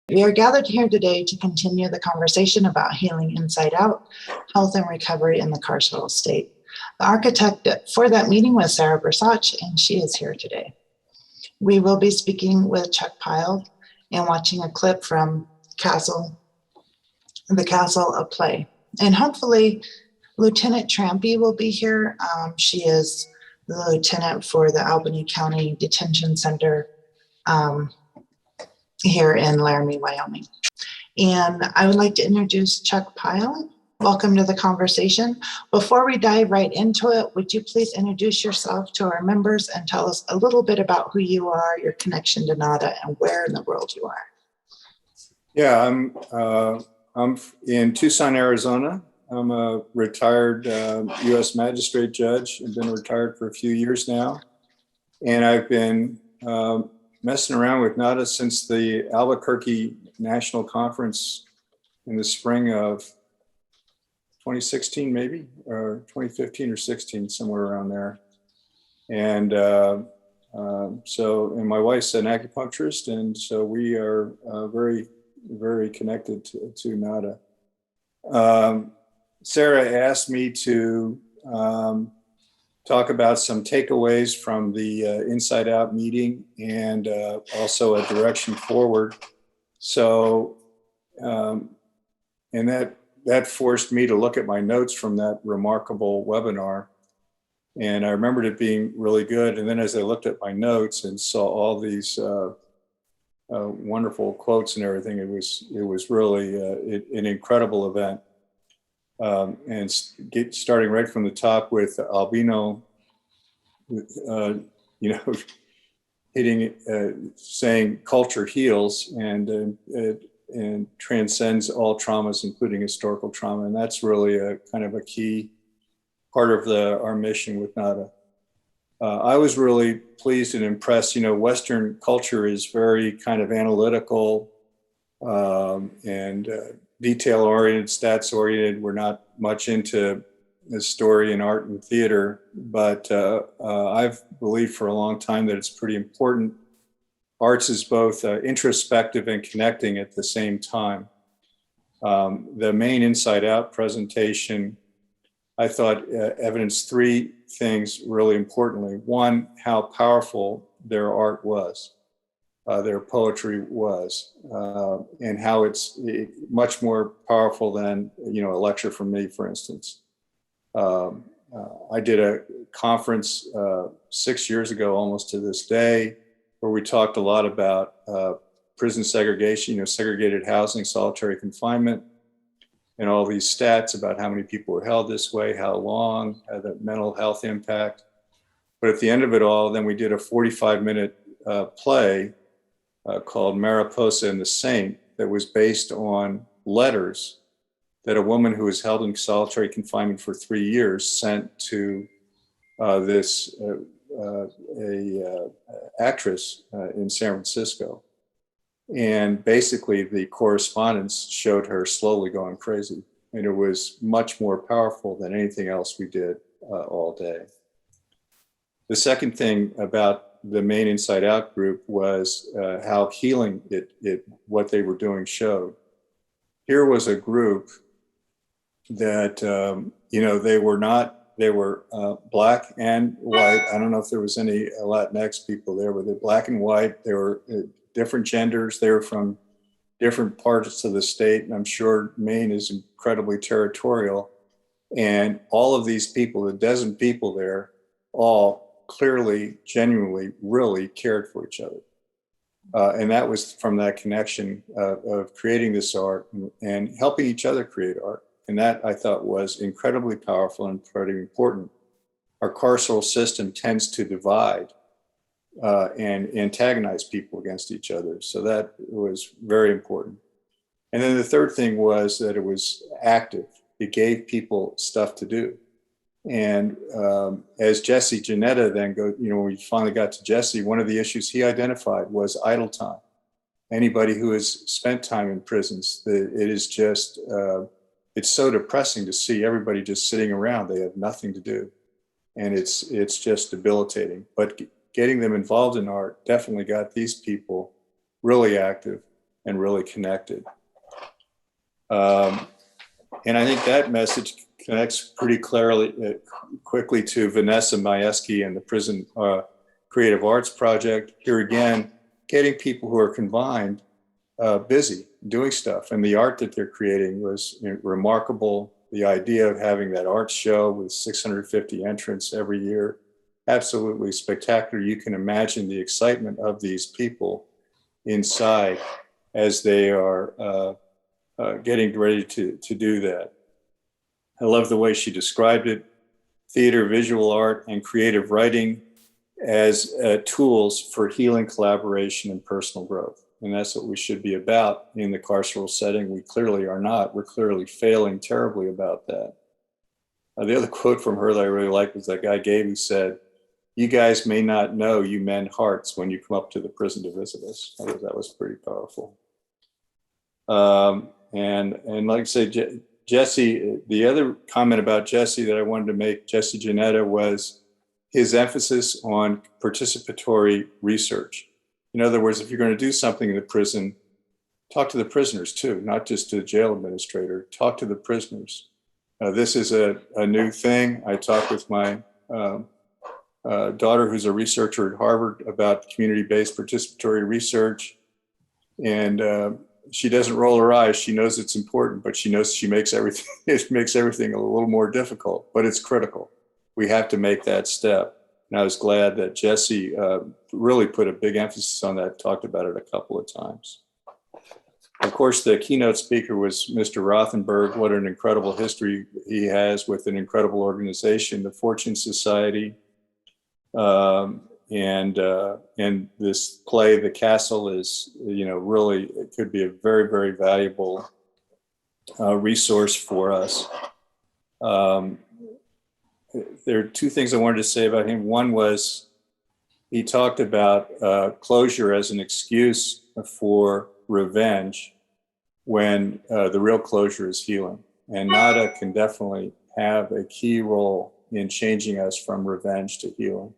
We are gathered here today to continue the conversation about healing inside out, health and recovery in the carceral state. The architect for that meeting was Sara Bursac, and she is here today. We will be speaking with Chuck Pyle and watching a clip from the Castle of Play. And hopefully Lieutenant Trampy will be here. She is the lieutenant for the Albany County Detention Center here in Laramie, Wyoming. And I would like to introduce Chuck Pyle. Welcome to the conversation. Before we dive right into it, would you please introduce yourself to our members and tell us a little bit about who you are, your connection to NADA, and where in the world you are? Yeah, I'm in Tucson, Arizona. I'm a retired U.S. magistrate judge. I've been retired for a few years now. And I've been messing around with NADA since the Albuquerque National Conference in the spring of 2016, maybe, or 2015 or 16, somewhere around there. And and my wife's an acupuncturist, and so we are very, very connected to NADA. Sara asked me to talk about some takeaways from the Inside Out meeting and also a direction forward. So, and that forced me to look at my notes from that remarkable webinar. And I remembered it being really good. And then as I looked at my notes and saw all these wonderful quotes and everything, it was really an incredible event. And starting right from the top with Albino, saying culture heals and transcends all traumas, including historical trauma. And that's really a kind of a key part of our mission with NADA. I was really pleased and impressed. Western culture is very kind of analytical and detail-oriented, stats-oriented. We're not much into the story and art and theater, but I've believed for a long time that it's pretty important. Arts is both introspective and connecting at the same time. The main Inside Out presentation, I thought evidenced three things really importantly. One, how powerful their art was. Their poetry was, and how it's much more powerful than, a lecture from me, for instance. I did a conference 6 years ago, almost to this day, where we talked a lot about prison segregation, segregated housing, solitary confinement, and all these stats about how many people were held this way, how long, the mental health impact. But at the end of it all, then we did a 45-minute play called Mariposa and the Saint that was based on letters that a woman who was held in solitary confinement for 3 years sent to this actress in San Francisco. And basically the correspondence showed her slowly going crazy. And it was much more powerful than anything else we did all day. The second thing about the main Inside Out group was how healing what they were doing showed. Here was a group that, they were black and white. I don't know if there was any Latinx people there, but they're black and white. They were different genders. They were from different parts of the state. And I'm sure Maine is incredibly territorial. And all of these people, the dozen people there, all clearly, genuinely, really cared for each other. And that was from that connection of creating this art and helping each other create art. And that, I thought, was incredibly powerful and pretty important. Our carceral system tends to divide and antagonize people against each other. So that was very important. And then the third thing was that it was active. It gave people stuff to do. And as Jesse Janetta then when we finally got to Jesse, one of the issues he identified was idle time. Anybody who has spent time in prisons, it is just, it's so depressing to see everybody just sitting around. They have nothing to do. And it's just debilitating. But getting them involved in art definitely got these people really active. and really connected. And I think that message connects pretty quickly to Vanessa Majewski and the Prison Creative Arts Project. Here again, getting people who are confined busy doing stuff. And the art that they're creating was remarkable. The idea of having that art show with 650 entrants every year, absolutely spectacular. You can imagine the excitement of these people inside as they are getting ready to do that. I love the way she described it. Theater, visual art, and creative writing as tools for healing, collaboration, and personal growth. And that's what we should be about in the carceral setting. We clearly are not. We're clearly failing terribly about that. The other quote from her that I really liked was that guy Gabe who said, "You guys may not know you mend hearts when you come up to the prison to visit us." That was pretty powerful. And like I say, Jesse, the other comment about Jesse that I wanted to make, Jesse Janetta, was his emphasis on participatory research. In other words, if you're going to do something in the prison, talk to the prisoners too, not just to the jail administrator, talk to the prisoners. This is a new thing. I talked with my daughter, who's a researcher at Harvard, about community-based participatory research. And she doesn't roll her eyes. She knows it's important, but she knows she makes everything, it makes everything a little more difficult, but it's critical. We have to make that step. And I was glad that Jesse really put a big emphasis on that, talked about it a couple of times. Of course, the keynote speaker was Mr. Rothenberg. What an incredible history he has with an incredible organization, the Fortune Society. And this play, The Castle, is, really, it could be a very, very valuable resource for us. There are two things I wanted to say about him. One was he talked about closure as an excuse for revenge when the real closure is healing. And NADA can definitely have a key role in changing us from revenge to healing.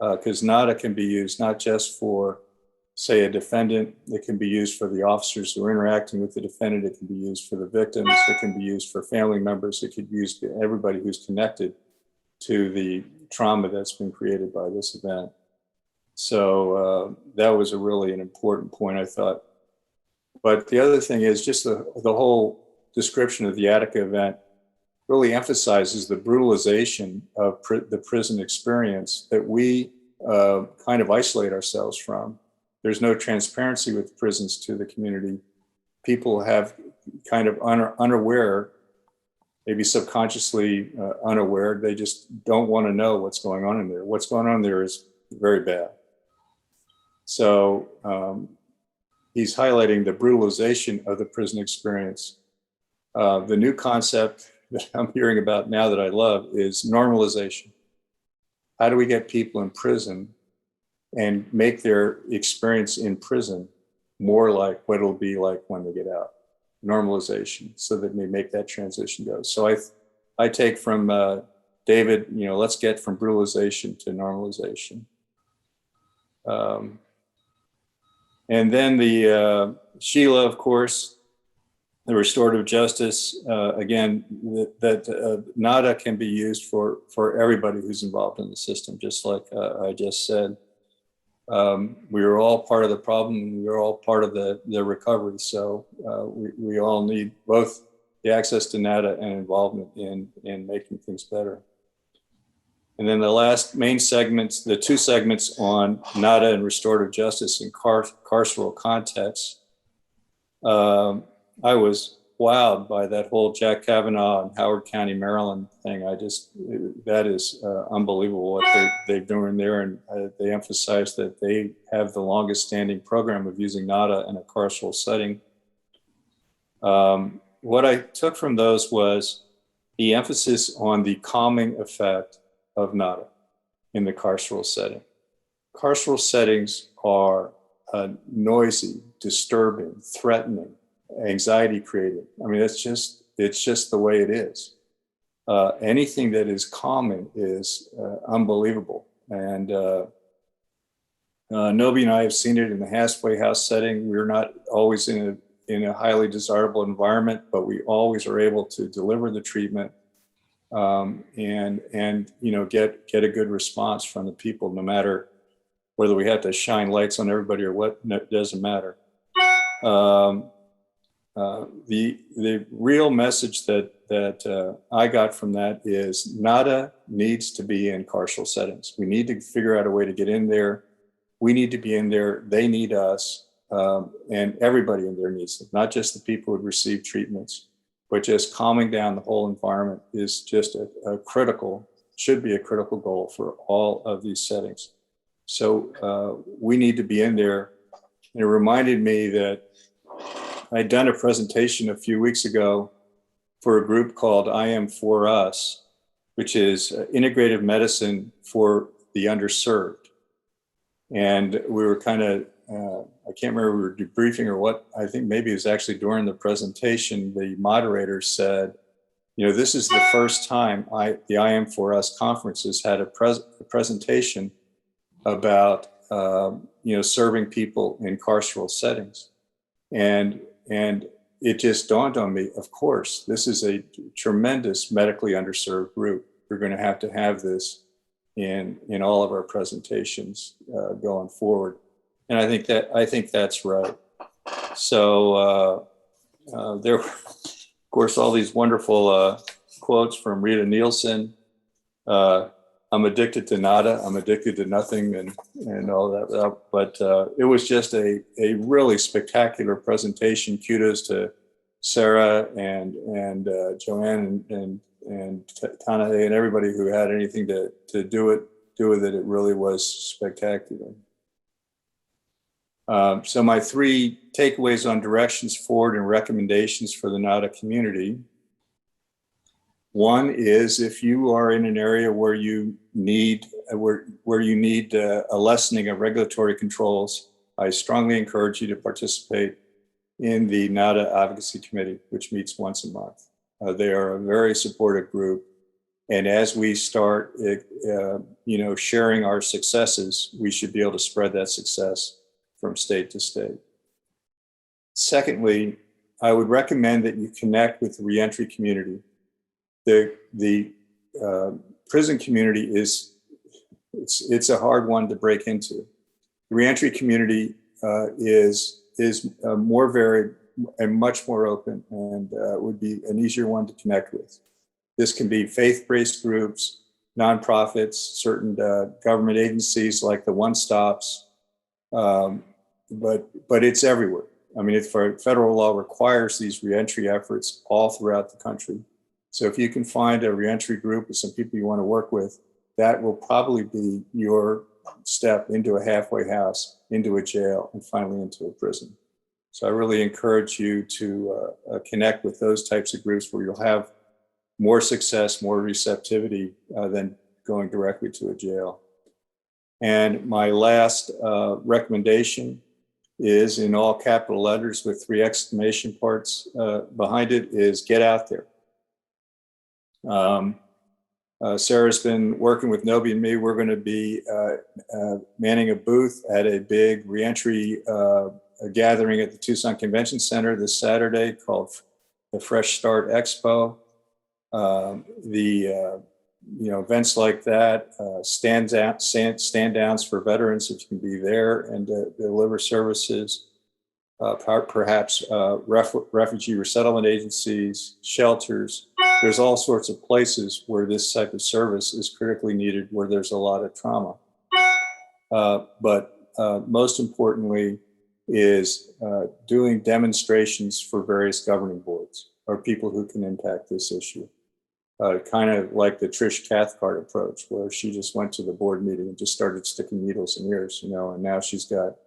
Because NADA can be used not just for, say, a defendant. It can be used for the officers who are interacting with the defendant. It can be used for the victims. It can be used for family members. It could be used for everybody who's connected to the trauma that's been created by this event. So that was an important point, I thought. But the other thing is just the whole description of the Attica event really emphasizes the brutalization of the prison experience that we kind of isolate ourselves from. There's no transparency with prisons to the community. People have kind of unaware, maybe subconsciously unaware, they just don't want to know what's going on in there. What's going on there is very bad. So he's highlighting the brutalization of the prison experience. The new concept that I'm hearing about now that I love is normalization. How do we get people in prison and make their experience in prison more like what it'll be like when they get out? Normalization, so that we make that transition go. So I take from David, let's get from brutalization to normalization. And then the Sheila, of course, the restorative justice, again, that NADA can be used for everybody who's involved in the system, just like I just said. We are all part of the problem, and we are all part of the recovery. So we all need both the access to NADA and involvement in making things better. And then the last main segments, the two segments on NADA and restorative justice in carceral context. I was wowed by that whole Jack Kavanaugh and Howard County, Maryland thing. That is unbelievable what they're doing there. And they emphasize that they have the longest standing program of using NADA in a carceral setting. What I took from those was the emphasis on the calming effect of NADA in the carceral setting. Carceral settings are noisy, disturbing, threatening, anxiety creating. I mean, it's just the way it is. Anything that is calming is unbelievable. And Nobi and I have seen it in the halfway house setting. We're not always in a highly desirable environment, but we always are able to deliver the treatment and get a good response from the people, no matter whether we have to shine lights on everybody or what. It doesn't matter. The real message that I got from that is NADA needs to be in carceral settings. We need to figure out a way to get in there. We need to be in there. They need us. And everybody in there needs it, not just the people who receive treatments, but just calming down the whole environment is just should be a critical goal for all of these settings. So we need to be in there. And it reminded me that I'd done a presentation a few weeks ago for a group called I Am For Us, which is integrative medicine for the underserved. And we were kind of, I can't remember, we were debriefing or what. I think maybe it was actually during the presentation, the moderator said, this is the first time the I Am For Us conference has had a presentation about, serving people in carceral settings. And it just dawned on me, of course, this is a tremendous medically underserved group. We're going to have this in all of our presentations going forward. And I think that's right. So there were, of course, all these wonderful quotes from Rita Nielsen. I'm addicted to nada. I'm addicted to nothing, and all that. But it was just a really spectacular presentation. Kudos to Sara and Joanne and Tana and everybody who had anything to do with it. It really was spectacular. So my 3 takeaways on directions forward and recommendations for the NADA community. One is, if you are in an area where you need a lessening of regulatory controls, I strongly encourage you to participate in the NADA Advocacy Committee, which meets once a month. They are a very supportive group. And as we start, sharing our successes, we should be able to spread that success from state to state. Secondly, I would recommend that you connect with the reentry community. The prison community it's a hard one to break into. The reentry community is more varied and much more open, and would be an easier one to connect with. This can be faith-based groups, nonprofits, certain government agencies like the One Stops, but it's everywhere. I mean, federal law requires these reentry efforts all throughout the country. So if you can find a reentry group with some people you want to work with, that will probably be your step into a halfway house, into a jail, and finally into a prison. So I really encourage you to connect with those types of groups where you'll have more success, more receptivity than going directly to a jail. And my last recommendation is, in all capital letters with 3 exclamation parts behind it, is get out there. Sarah's been working with Nobi and me. We're going to be manning a booth at a big reentry gathering at the Tucson Convention Center this Saturday called the Fresh Start Expo. Events like that, stand downs for veterans, if you can be there and deliver services, perhaps refugee resettlement agencies, shelters. There's all sorts of places where this type of service is critically needed, where there's a lot of trauma. But most importantly is doing demonstrations for various governing boards or people who can impact this issue. Kind of like the Trish Cathcart approach, where she just went to the board meeting and just started sticking needles in ears, and now she's got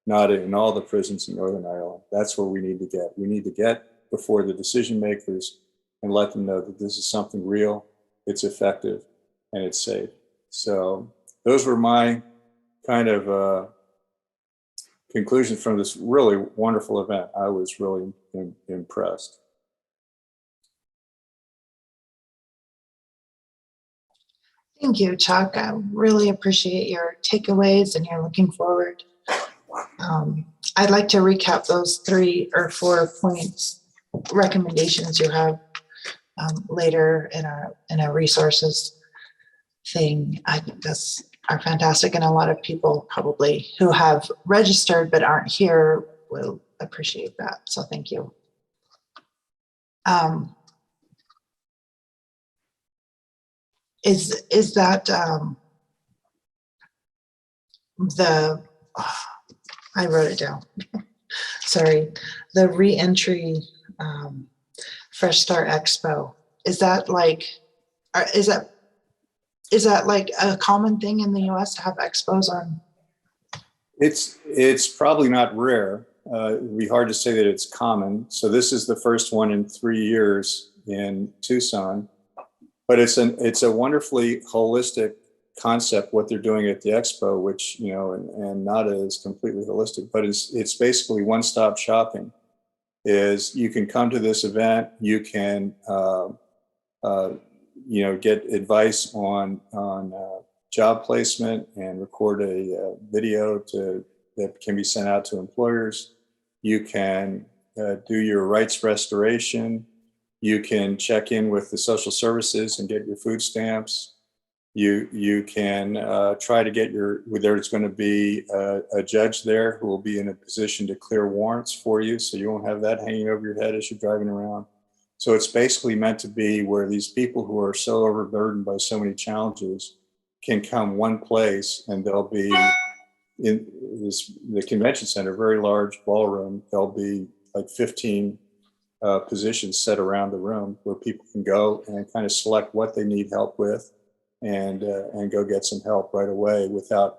NADA in all the prisons in Northern Ireland. That's where we need to get. We need to get before the decision makers and let them know that this is something real, it's effective, and it's safe. So those were my kind of conclusions from this really wonderful event. I was really impressed. Thank you, Chuck. I really appreciate your takeaways and you're looking forward. I'd like to recap those 3 or 4 points, recommendations you have later in a resources thing. I think those are fantastic, and a lot of people probably who have registered but aren't here will appreciate that. So thank you. Is that I wrote it down. Sorry, the reentry Fresh Start Expo. Is that like a common thing in the U.S. to have expos on? It's probably not rare. It would be hard to say that it's common. So this is the first one in 3 years in Tucson, but it's a wonderfully holistic concept what they're doing at the expo, which, you know, and not as completely holistic, but it's basically one-stop shopping. Is you can come to this event, you can you know, get advice on job placement and record a video that can be sent out to employers. You can do your rights restoration. You can check in with the social services and get your food stamps. You can try to get there's going to be a judge there who will be in a position to clear warrants for you, so you won't have that hanging over your head as you're driving around. So it's basically meant to be where these people who are so overburdened by so many challenges can come one place, and they'll be in the convention center, very large ballroom. There'll be like 15 positions set around the room where people can go and kind of select what they need help with, and go get some help right away without,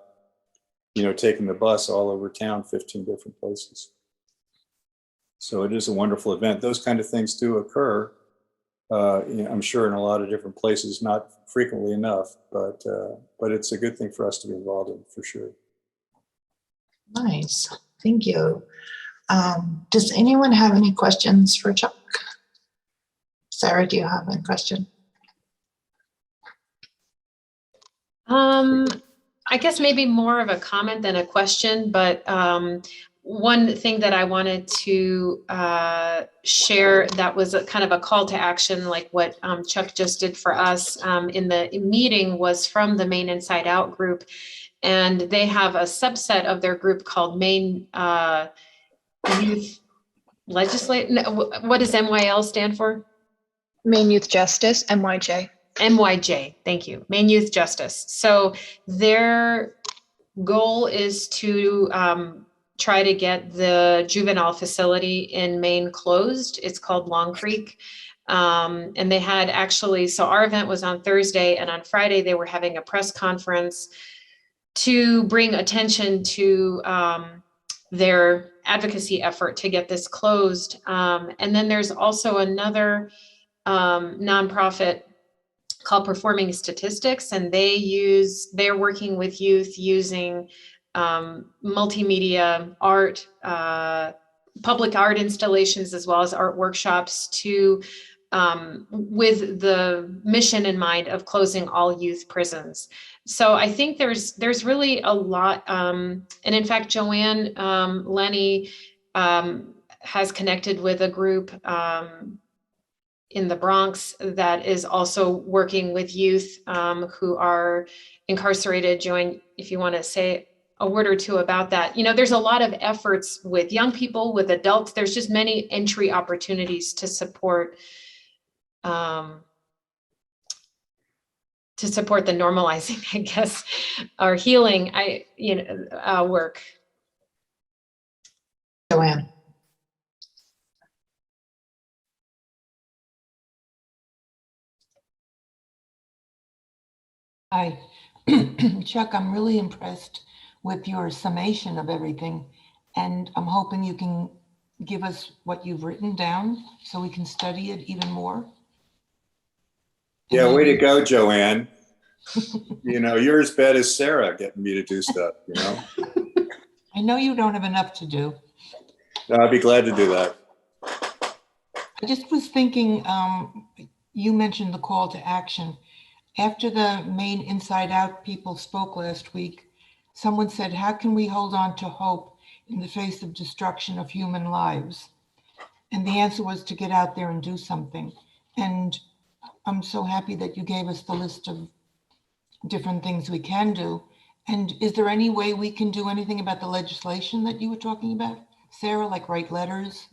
you know, taking the bus all over town, 15 different places. So it is a wonderful event. Those kind of things do occur, you know, I'm sure in a lot of different places, not frequently enough, but it's a good thing for us to be involved in, for sure. Nice, thank you. Does anyone have any questions for Chuck? Sarah, do you have a question? I guess maybe more of a comment than a question, but one thing that I wanted to share that was a kind of a call to action, like what Chuck just did for us in the meeting, was from the Maine Inside Out group. And they have a subset of their group called Maine Youth Legislate. What does MYL stand for? Maine Youth Justice, MYJ. MYJ, thank you, Maine Youth Justice. So their goal is to try to get the juvenile facility in Maine closed. It's called Long Creek. And they had actually, so our event was on Thursday, and on Friday they were having a press conference to bring attention to their advocacy effort to get this closed. And then there's also another nonprofit called Performing Statistics, and they're working with youth using multimedia art, public art installations, as well as art workshops to with the mission in mind of closing all youth prisons. So I think there's really a lot, and in fact, Joanne Lenney has connected with a group in the Bronx that is also working with youth who are incarcerated. Joanne, if you want to say a word or two about that. You know, there's a lot of efforts with young people, with adults. There's just many entry opportunities to support the normalizing, I guess, or healing, work. Joanne. Hi, Chuck, I'm really impressed with your summation of everything, and I'm hoping you can give us what you've written down so we can study it even more. Yeah, way to go, Joanne. You know, you're as bad as Sara getting me to do stuff, you know? I know you don't have enough to do. No, I'd be glad to do that. I just was thinking, you mentioned the call to action. After the main Inside Out people spoke last week, someone said, how can we hold on to hope in the face of destruction of human lives? And the answer was to get out there and do something. And I'm so happy that you gave us the list of different things we can do. And is there any way we can do anything about the legislation that you were talking about, Sarah, like write letters?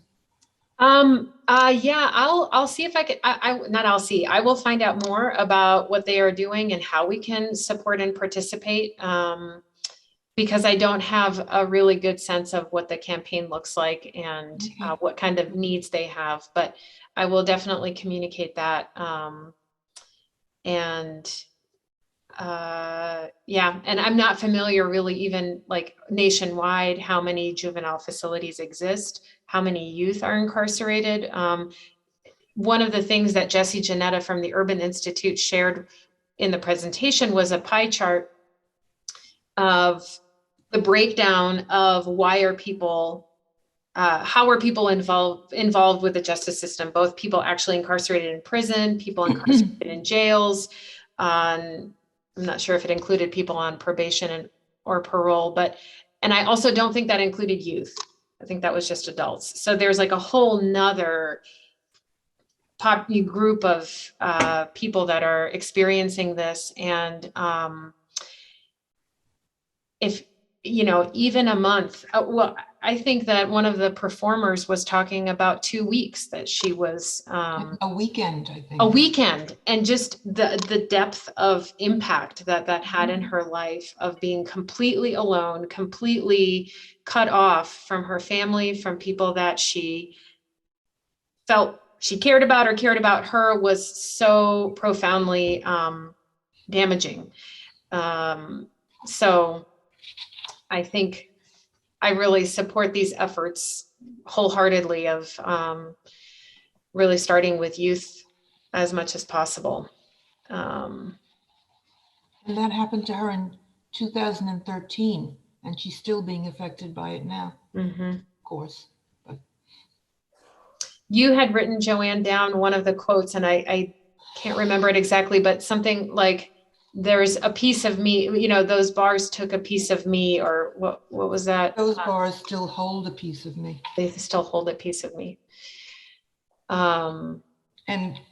Yeah, I'll see if I could, I will find out more about what they are doing and how we can support and participate. Because I don't have a really good sense of what the campaign looks like and what kind of needs they have, but I will definitely communicate that. Yeah, and I'm not familiar really even like nationwide, how many juvenile facilities exist, how many youth are incarcerated. One of the things that Jessie Janetta from the Urban Institute shared in the presentation was a pie chart of the breakdown of why are people, how are people involved with the justice system, both people actually incarcerated in prison, people incarcerated in jails. I'm not sure if it included people on probation or parole, and I also don't think that included youth. I think that was just adults. So there's like a whole nother group of people that are experiencing this. And if, even a month, well, I think that one of the performers was talking about 2 weeks that she was A weekend, I think. a weekend, and just the depth of impact that had in her life of being completely alone, completely cut off from her family, from people that she felt she cared about or cared about her, was so profoundly damaging. So I think I really support these efforts wholeheartedly of really starting with youth as much as possible. And that happened to her in 2013, and she's still being affected by it now, of course. But you had written, Joanne, down one of the quotes, and I can't remember it exactly, but something like, there's a piece of me, those bars took a piece of me, or what was that? those bars still hold a piece of me. They still hold a piece of me. And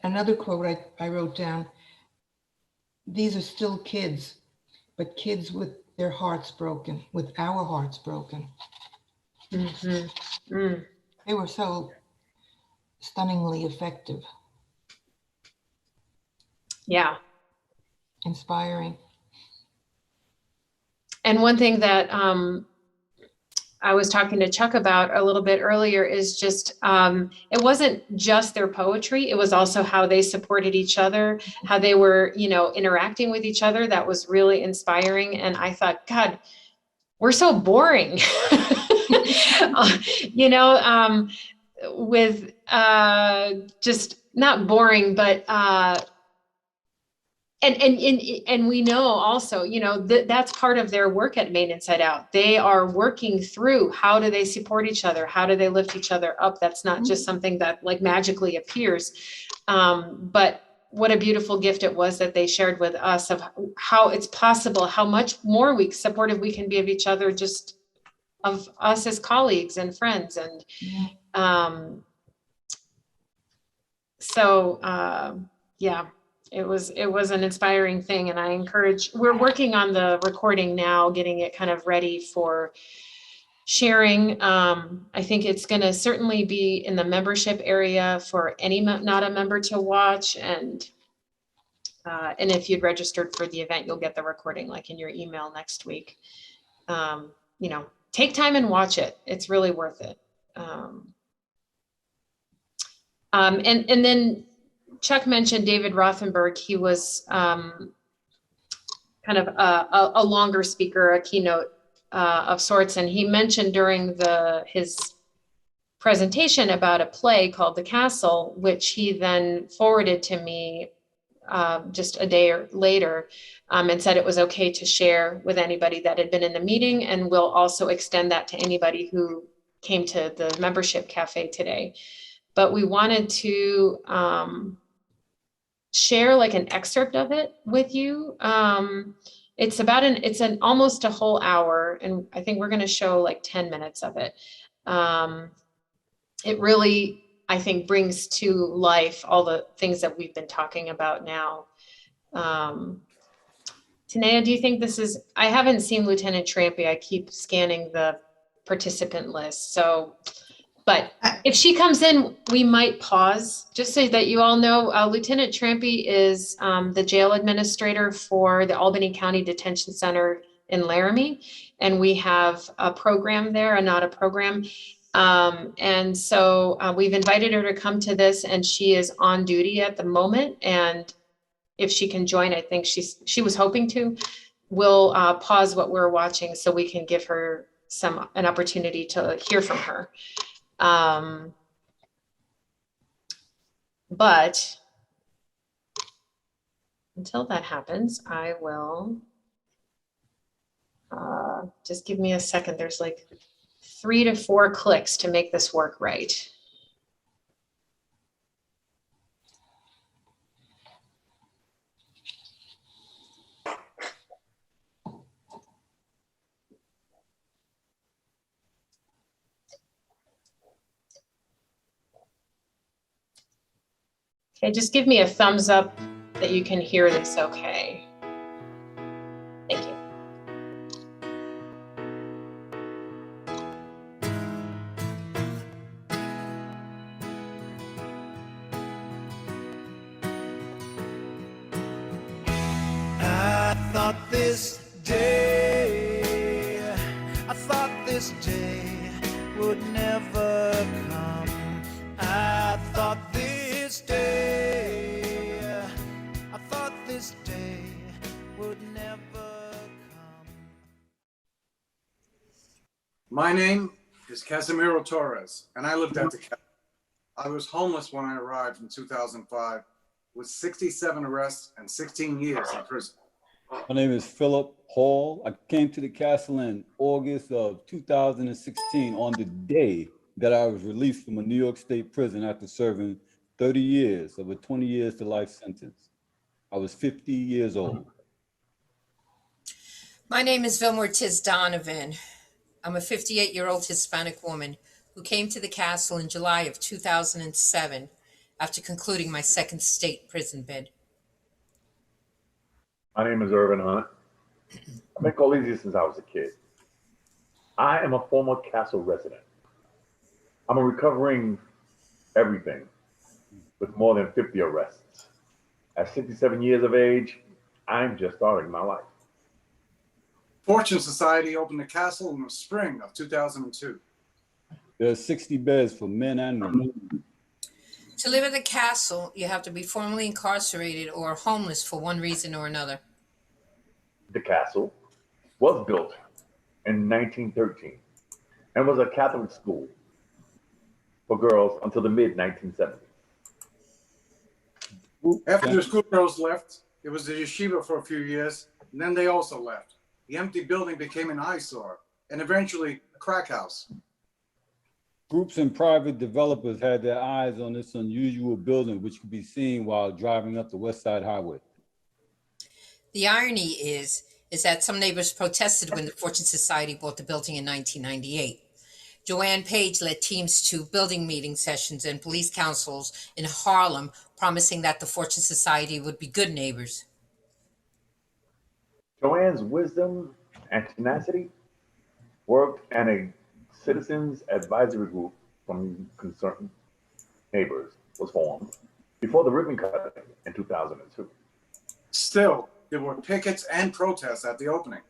another quote I wrote down, these are still kids, but kids with their hearts broken, with our hearts broken. They were so stunningly effective. Yeah. Inspiring. And one thing that I was talking to Chuck about a little bit earlier is just, it wasn't just their poetry, it was also how they supported each other, how they were, interacting with each other. That was really inspiring. And I thought, God, we're so boring, with just not boring, but and we know also, that's part of their work at Maine Inside Out. They are working through, how do they support each other? How do they lift each other up? That's not just something that like magically appears. But what a beautiful gift it was that they shared with us of how it's possible, how much more supportive we can be of each other, just of us as colleagues and friends. And yeah. It was an inspiring thing, and I encourage, we're working on the recording now, getting it kind of ready for sharing. I think it's going to certainly be in the membership area for any not a member to watch, and if you'd registered for the event, you'll get the recording like in your email next week. Take time and watch it. It's really worth it. And then Chuck mentioned David Rothenberg. He was kind of a longer speaker, a keynote of sorts. And he mentioned during his presentation about a play called The Castle, which he then forwarded to me just a day later, and said it was okay to share with anybody that had been in the meeting. And we'll also extend that to anybody who came to the membership cafe today. But we wanted to share like an excerpt of it with you. It's almost a whole hour, and I think we're going to show like 10 minutes of it. It really, I think, brings to life all the things that we've been talking about now. Tanea, do you think this is, I haven't seen Lieutenant Trampy. I keep scanning the participant list. So, but if she comes in, we might pause, just so that you all know. Lieutenant Trampy is the jail administrator for the Albany County Detention Center in Laramie. And we have a program there, a NADA program. And so we've invited her to come to this, and she is on duty at the moment. And if she can join, I think she was hoping to, we'll pause what we're watching so we can give her an opportunity to hear from her. But until that happens, I will just give me a second. There's like 3 to 4 clicks to make this work right. Okay, just give me a thumbs up that you can hear this okay. Thank you. I thought this day would never come. I thought this day would never come. My name is Casimiro Torres, and I lived at the castle. I was homeless when I arrived in 2005, with 67 arrests and 16 years in prison. My name is Philip Hall. I came to the castle in August of 2016 on the day that I was released from a New York State prison after serving 30 years of a 20 years to life sentence. I was 50 years old. My name is mortiz Donovan. I'm a 58-year-old Hispanic woman who came to the castle in July of 2007 after concluding my second state prison bid. My name is Irvin Hunt. I've been called easy since I was a kid. I am a former castle resident. I'm a recovering everything with more than 50 arrests. At 67 years of age, I'm just starting my life. Fortune Society opened the castle in the spring of 2002. There are 60 beds for men and women. To live at the castle, you have to be formerly incarcerated or homeless for one reason or another. The castle was built in 1913 and was a Catholic school for girls until the mid-1970s. After the schoolgirls left, it was the yeshiva for a few years, and then they also left. The empty building became an eyesore, and eventually a crack house. Groups and private developers had their eyes on this unusual building, which could be seen while driving up the West Side Highway. The irony is that some neighbors protested when the Fortune Society bought the building in 1998. Joanne Page led teams to building meeting sessions and police councils in Harlem, promising that the Fortune Society would be good neighbors. Joanne's wisdom and tenacity worked, and a citizens advisory group from concerned neighbors was formed before the ribbon cutting in 2002. Still, there were pickets and protests at the opening.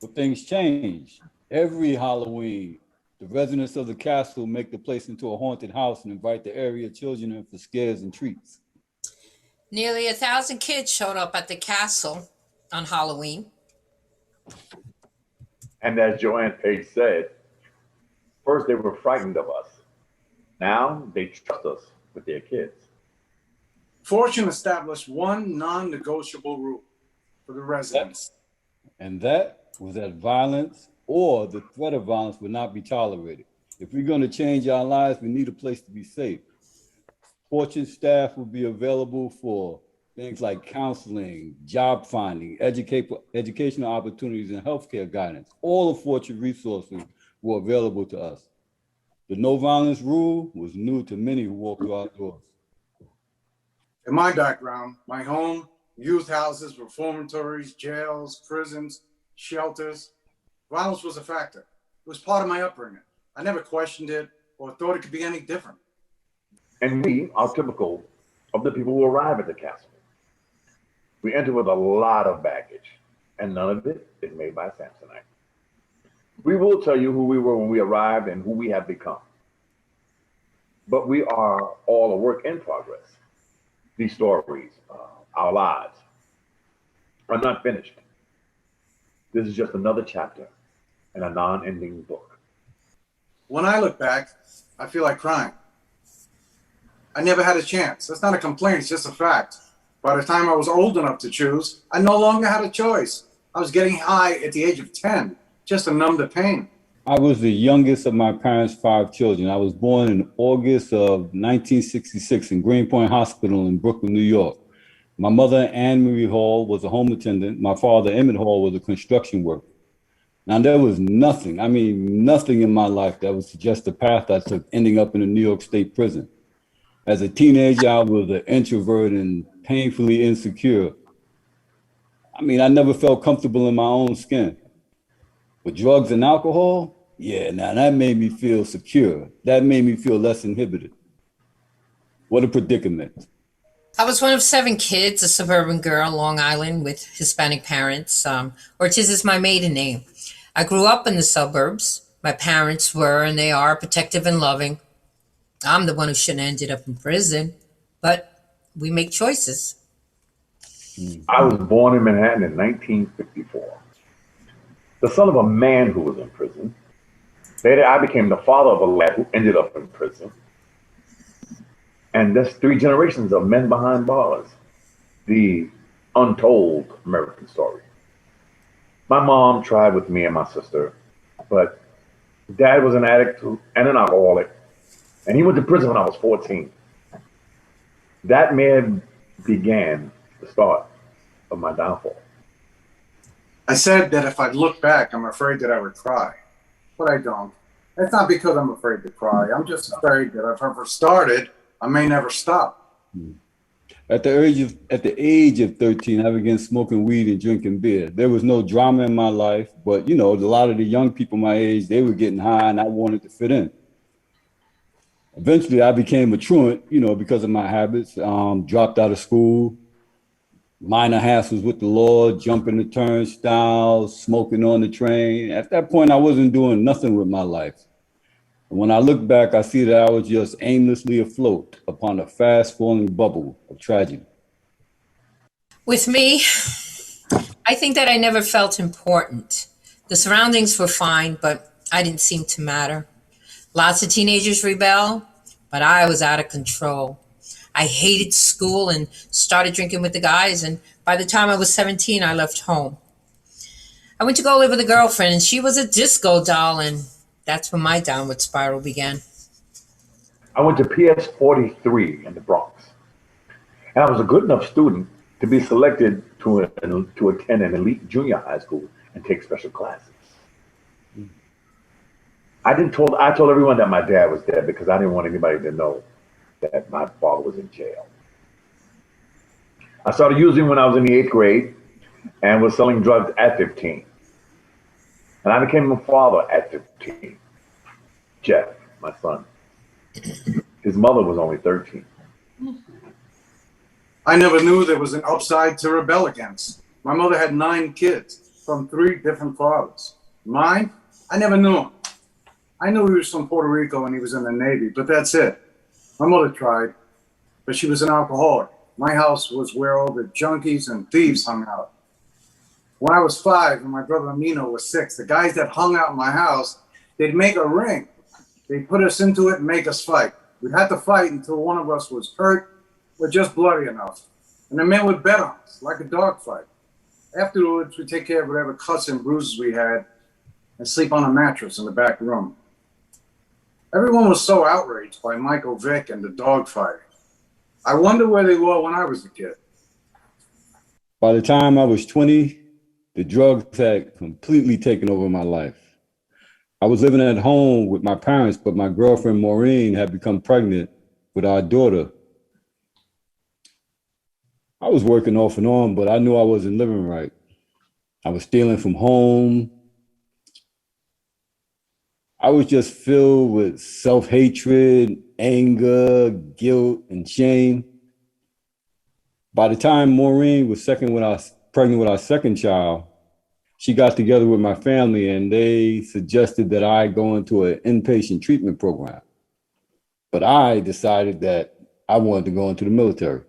But things changed. Every Halloween, the residents of the castle make the place into a haunted house and invite the area children in for scares and treats. Nearly 1,000 kids showed up at the castle on Halloween. And as Joanne Page said, first they were frightened of us. Now they trust us with their kids. Fortune established one non-negotiable rule for the residents. And that was that violence or the threat of violence would not be tolerated. If we're going to change our lives, we need a place to be safe. Fortune staff will be available for Things like counseling, job finding, educational opportunities, and healthcare guidance. All afforded resources were available to us. The no violence rule was new to many who walked through our doors. In my background, my home, youth houses, reformatories, jails, prisons, shelters, violence was a factor. It was part of my upbringing. I never questioned it or thought it could be any different. And we are typical of the people who arrive at the castle. We enter with a lot of baggage, and none of it is made by Samsonite. We will tell you who we were when we arrived and who we have become. But we are all a work in progress. These stories, our lives, are not finished. This is just another chapter in a non-ending book. When I look back, I feel like crying. I never had a chance. That's not a complaint, it's just a fact. By the time I was old enough to choose, I no longer had a choice. I was getting high at the age of 10, just to numb the pain. I was the youngest of my parents' 5 children. I was born in August of 1966 in Greenpoint Hospital in Brooklyn, New York. My mother, Anne Marie Hall, was a home attendant. My father, Emmett Hall, was a construction worker. Now, there was nothing, I mean, nothing in my life that would suggest the path I took ending up in a New York State prison. As a teenager, I was an introvert and painfully insecure. I mean, I never felt comfortable in my own skin. But drugs and alcohol, yeah, now that made me feel secure. That made me feel less inhibited. What a predicament. I was one of 7 kids, a suburban girl, Long Island, with Hispanic parents. Ortiz is my maiden name. I grew up in the suburbs. My parents were, and they are, protective and loving. I'm the one who shouldn't have ended up in prison, but we make choices. I was born in Manhattan in 1954. The son of a man who was in prison. Later, I became the father of a lad who ended up in prison. And that's 3 generations of men behind bars. The untold American story. My mom tried with me and my sister, but Dad was an addict and an alcoholic, and he went to prison when I was 14. That man began the start of my downfall. I said that if I look back, I'm afraid that I would cry, but I don't. It's not because I'm afraid to cry. I'm just afraid that if I ever started, I may never stop. At the age of 13, I began smoking weed and drinking beer. There was no drama in my life, but you know, a lot of the young people my age, they were getting high and I wanted to fit in. Eventually, I became a truant, you know, because of my habits, dropped out of school, minor hassles with the law, jumping the turnstiles, smoking on the train. At that point, I wasn't doing nothing with my life. And when I look back, I see that I was just aimlessly afloat upon a fast-falling bubble of tragedy. With me, I think that I never felt important. The surroundings were fine, but I didn't seem to matter. Lots of teenagers rebel, but I was out of control. I hated school and started drinking with the guys, and by the time I was 17, I left home. I went to go live with a girlfriend, and she was a disco doll, and that's when my downward spiral began. I went to PS 43 in the Bronx, and I was a good enough student to be selected to attend an elite junior high school and take special classes. I told everyone that my dad was dead because I didn't want anybody to know that my father was in jail. I started using when I was in the 8th grade and was selling drugs at 15. And I became a father at 15. Jeff, my son. His mother was only 13. I never knew there was an upside to rebel against. My mother had 9 kids from 3 different fathers. Mine, I never knew him. I knew he was from Puerto Rico and he was in the Navy, but that's it. My mother tried, but she was an alcoholic. My house was where all the junkies and thieves hung out. When I was 5 and my brother Amino was 6, the guys that hung out in my house, they'd make a ring. They'd put us into it and make us fight. We'd have to fight until one of us was hurt or just bloody enough. And the men would bet on us, like a dog fight. Afterwards, we'd take care of whatever cuts and bruises we had and sleep on a mattress in the back room. Everyone was so outraged by Michael Vick and the dog fighting. I wonder where they were when I was a kid. By the time I was 20, the drugs had completely taken over my life. I was living at home with my parents, but my girlfriend Maureen had become pregnant with our daughter. I was working off and on, but I knew I wasn't living right. I was stealing from home. I was just filled with self-hatred, anger, guilt, and shame. By the time Maureen was pregnant with our second child, she got together with my family and they suggested that I go into an inpatient treatment program. But I decided that I wanted to go into the military.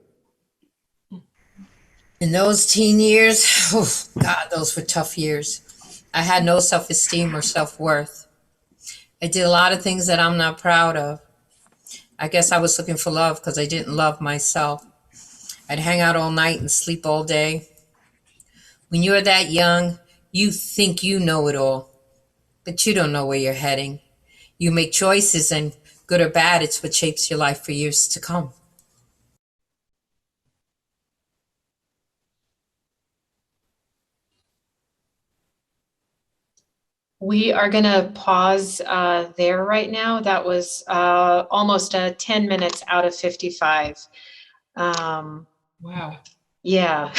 In those teen years, oh God, those were tough years. I had no self-esteem or self-worth. I did a lot of things that I'm not proud of. I guess I was looking for love because I didn't love myself. I'd hang out all night and sleep all day. When you're that young, you think you know it all, but you don't know where you're heading. You make choices, and good or bad, it's what shapes your life for years to come. We are going to pause there right now. That was almost 10 minutes out of 55. Wow. Yeah.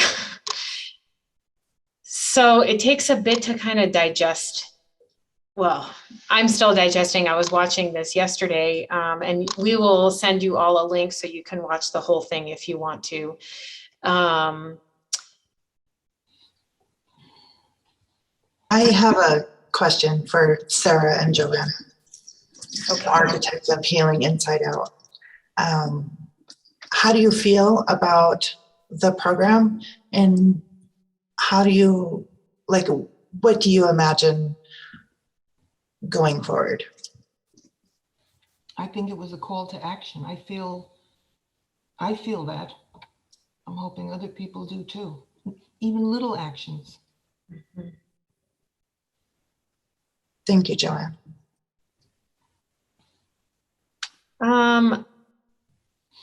So it takes a bit to kind of digest. Well, I'm still digesting. I was watching this yesterday, and we will send you all a link so you can watch the whole thing if you want to. I have a question for Sara and Joanne, Okay. architects of healing inside out. How do you feel about the program, and how do you, what do you imagine going forward? I think it was a call to action. I feel that. I'm hoping other people do too. Even little actions. Mhm. Thank you, Joanne.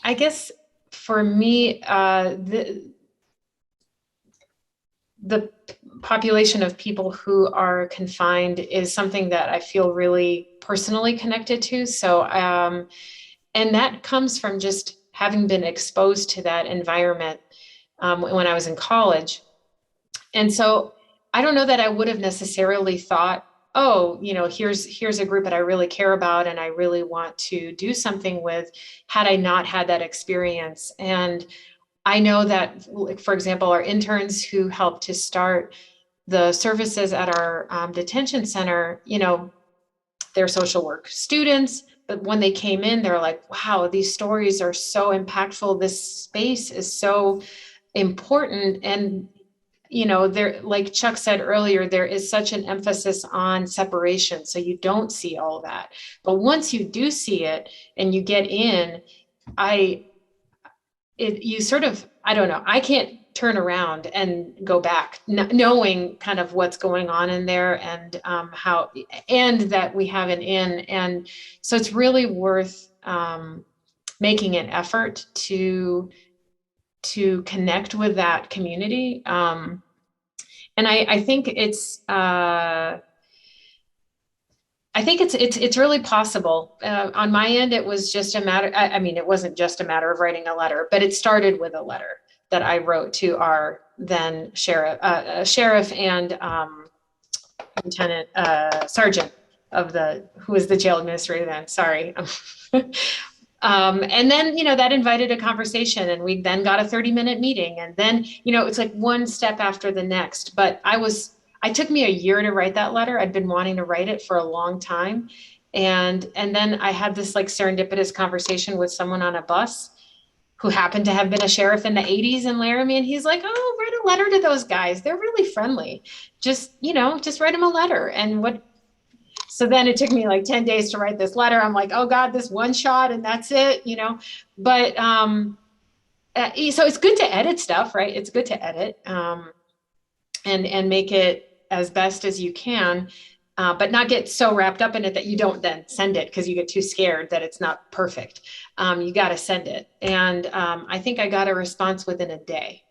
I guess for me, the population of people who are confined is something that I feel really personally connected to. So, and that comes from just having been exposed to that environment when I was in college. And so I don't know that I would have necessarily thought, oh, here's a group that I really care about and I really want to do something with, had I not had that experience. And I know that, for example, our interns who helped to start the services at our detention center, they're social work students, but when they came in, they're like, wow, these stories are so impactful. This space is so important. And there, like Chuck said earlier, there is such an emphasis on separation. So you don't see all that. But once you do see it and you get in, you sort of, I don't know, I can't turn around and go back, knowing kind of what's going on in there and how, and that we have an in. And so it's really worth making an effort to connect with that community. And I think it's really possible. On my end, it was just a matter, it wasn't just a matter of writing a letter, but it started with a letter that I wrote to our then sheriff and lieutenant sergeant who was the jail administrator then, sorry. And then, that invited a conversation, and we then got a 30-minute meeting. And then, it's like one step after the next. But it took me a year to write that letter. I'd been wanting to write it for a long time. And then I had this serendipitous conversation with someone on a bus who happened to have been a sheriff in the 80s in Laramie. And he's like, oh, write a letter to those guys. They're really friendly. Just write them a letter. So then it took me 10 days to write this letter. I'm like, oh God, this one shot and that's it, but, so it's good to edit stuff, right? It's good to edit, and make it as best as you can, but not get so wrapped up in it that you don't then send it because you get too scared that it's not perfect. You got to send it. And I think I got a response within a day.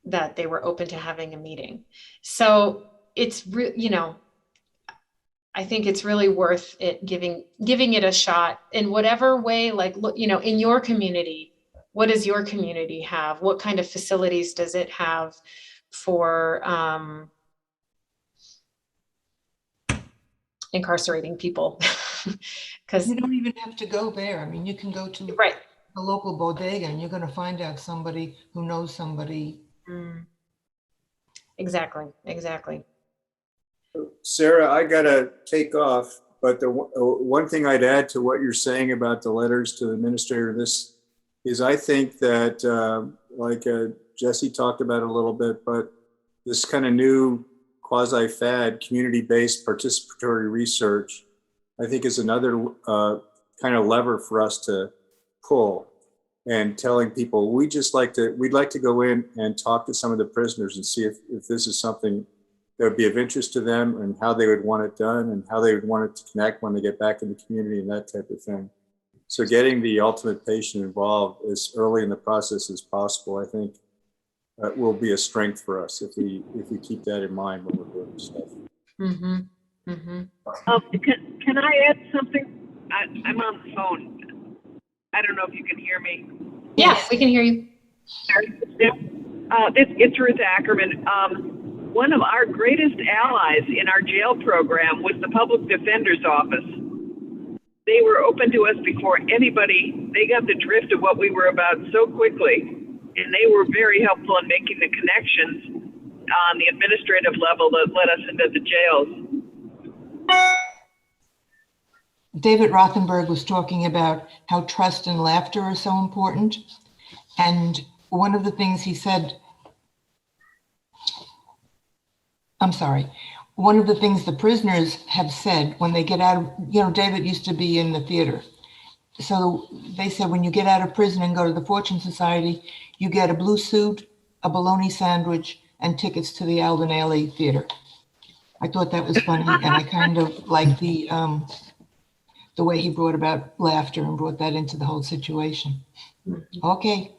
that they were open to having a meeting. So it's I think it's really worth it giving it a shot in whatever way, like, look, in your community, what does your community have? What kind of facilities does it have for incarcerating people? Because You don't even have to go there. I mean, you can go to right. the local bodega and you're going to find out somebody who knows somebody. Exactly. Sarah, I gotta take off, but the one thing I'd add to what you're saying about the letters to the administrator, this is, I think that like Jesse talked about it a little bit, but this kind of new quasi-fad, community-based participatory research, I think is another kind of lever for us to pull, and telling people we'd like to go in and talk to some of the prisoners and see if this is something that would be of interest to them, and how they would want it done, and how they would want it to connect when they get back in the community, and that type of thing. So getting the ultimate patient involved as early in the process as possible, I think will be a strength for us if we keep that in mind when we're doing stuff. Can I add something? I'm on the phone. I don't know if you can hear me. Yeah, we can hear you. It's Ruth Ackerman. One of our greatest allies in our jail program was the Public Defender's Office. They were open to us before anybody. They got the drift of what we were about so quickly, and they were very helpful in making the connections on the administrative level that led us into the jails. David Rothenberg was talking about how trust and laughter are so important. And one of the things he said, one of the things the prisoners have said when they get out of, David used to be in the theater. So they said, when you get out of prison and go to the Fortune Society, you get a blue suit, a bologna sandwich, and tickets to the Alden Ailey Theater. I thought that was funny, and I kind of liked the way he brought about laughter and brought that into the whole situation. Okay.